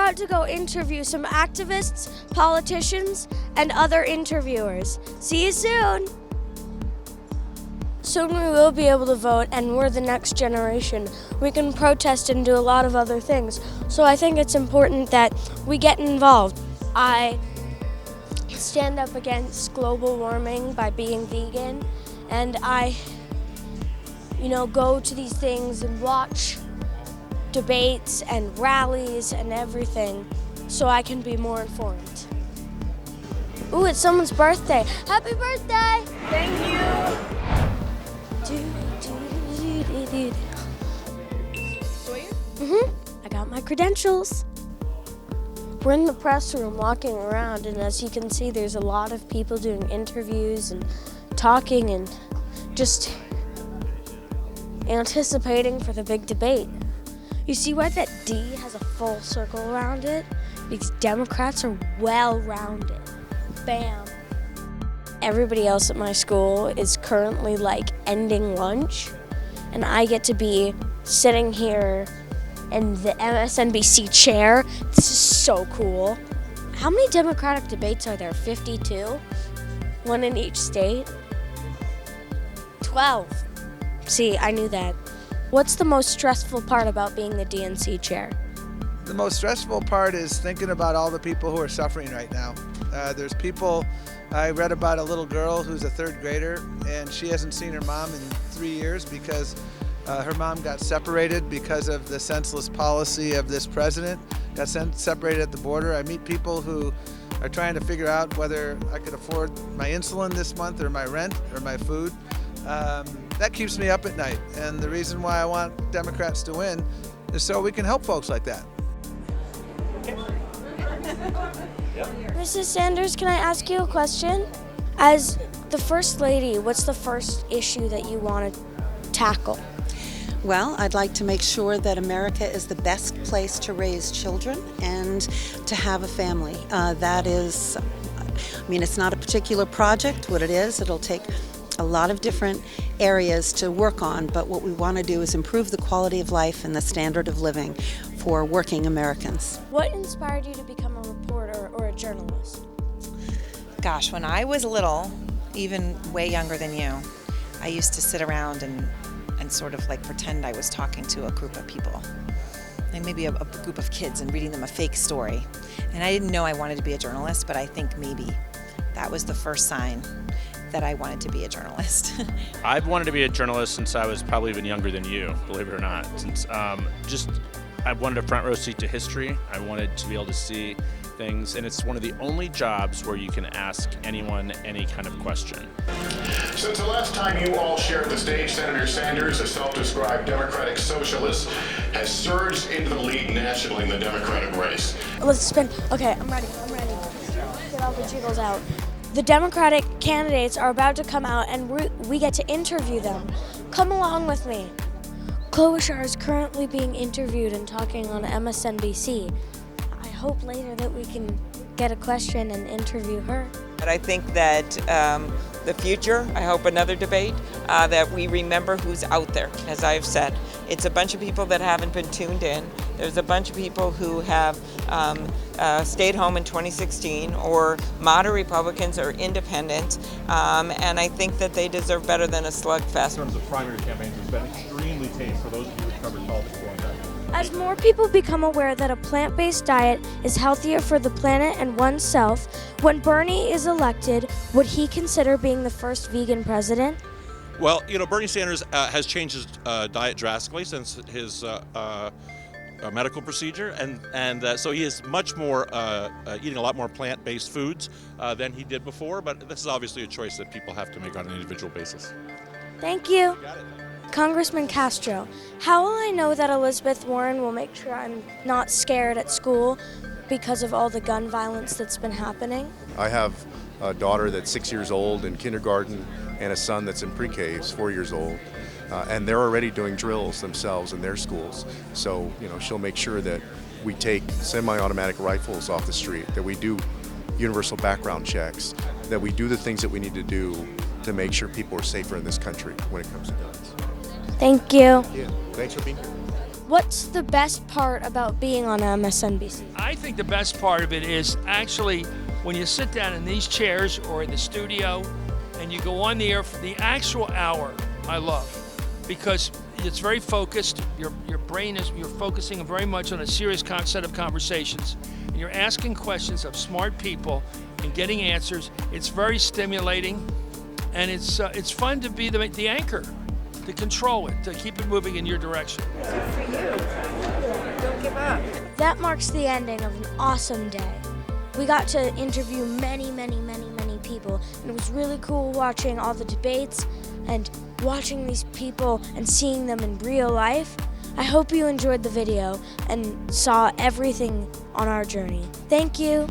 about to go interview some activists, politicians, and other interviewers. See you soon! Soon we will be able to vote, and we're the next generation. We can protest and do a lot of other things. So I think it's important that we get involved. I stand up against global warming by being vegan, and I, go to these things and watch debates and rallies and everything so I can be more informed. Ooh, it's someone's birthday. Happy birthday! Thank you. Sawyer? I got my credentials. We're in the press room walking around, and as you can see, there's a lot of people doing interviews and talking and just anticipating for the big debate. You see why that D has a full circle around it? Because Democrats are well-rounded. Bam. Everybody else at my school is currently ending lunch, and I get to be sitting here in the MSNBC chair. This is so cool. How many Democratic debates are there? 52? One in each state? 12. See, I knew that. What's the most stressful part about being the DNC chair? The most stressful part is thinking about all the people who are suffering right now. There's people, I read about a little girl who's a third grader, and she hasn't seen her mom in 3 years because her mom got separated because of the senseless policy of this president, got separated at the border. I meet people who are trying to figure out whether I could afford my insulin this month or my rent or my food. That keeps me up at night, and the reason why I want Democrats to win is so we can help folks like that. Mrs. Sanders, can I ask you a question? As the First Lady, what's the first issue that you want to tackle? Well, I'd like to make sure that America is the best place to raise children and to have a family. It's not a particular project. What it is, it'll take a lot of different areas to work on, but what we want to do is improve the quality of life and the standard of living for working Americans. What inspired you to become a reporter or a journalist? Gosh, when I was little, even way younger than you, I used to sit around and sort of pretend I was talking to a group of people. And maybe a group of kids and reading them a fake story. And I didn't know I wanted to be a journalist, but I think maybe that was the first sign that I wanted to be a journalist. I've wanted to be a journalist since I was probably even younger than you, believe it or not. Since I wanted a front row seat to history. I wanted to be able to see things, and it's one of the only jobs where you can ask anyone any kind of question. Since the last time you all shared the stage, Senator Sanders, a self-described Democratic socialist, has surged into the lead nationally in the Democratic race. Let's spin. Okay, I'm ready. Get all the jiggles out. The Democratic candidates are about to come out, and we get to interview them. Come along with me. Klobuchar is currently being interviewed and talking on MSNBC. I hope later that we can get a question and interview her. But I think that the future, I hope another debate, that we remember who's out there, as I've said. It's a bunch of people that haven't been tuned in. There's a bunch of people who have stayed home in 2016, or moderate Republicans or independent, and I think that they deserve better than a slugfest. In terms of primary campaigns, it's been extremely tame for those of you who covered politics for a long time. As more people become aware that a plant-based diet is healthier for the planet and oneself, when Bernie is elected, would he consider being the first vegan president? Well, Bernie Sanders has changed his diet drastically since his medical procedure, and so he is much more eating a lot more plant-based foods than he did before, but this is obviously a choice that people have to make on an individual basis. Thank you. Congressman Castro, how will I know that Elizabeth Warren will make sure I'm not scared at school because of all the gun violence that's been happening? I have a daughter that's 6 years old in kindergarten and a son that's in pre-K, he's 4 years old. And they're already doing drills themselves in their schools. So, she'll make sure that we take semi-automatic rifles off the street, that we do universal background checks, that we do the things that we need to do to make sure people are safer in this country when it comes to guns. Thank you. Yeah, thanks for being here. What's the best part about being on MSNBC? I think the best part of it is actually when you sit down in these chairs or in the studio and you go on the air for the actual hour. I love, because it's very focused. Your brain is, you're focusing very much on a serious set of conversations, and you're asking questions of smart people and getting answers. It's very stimulating, and it's fun to be the anchor, to control it, to keep it moving in your direction. Good for you. Don't give up. That marks the ending of an awesome day. We got to interview many people, and it was really cool watching all the debates and watching these people and seeing them in real life. I hope you enjoyed the video and saw everything on our journey. Thank you.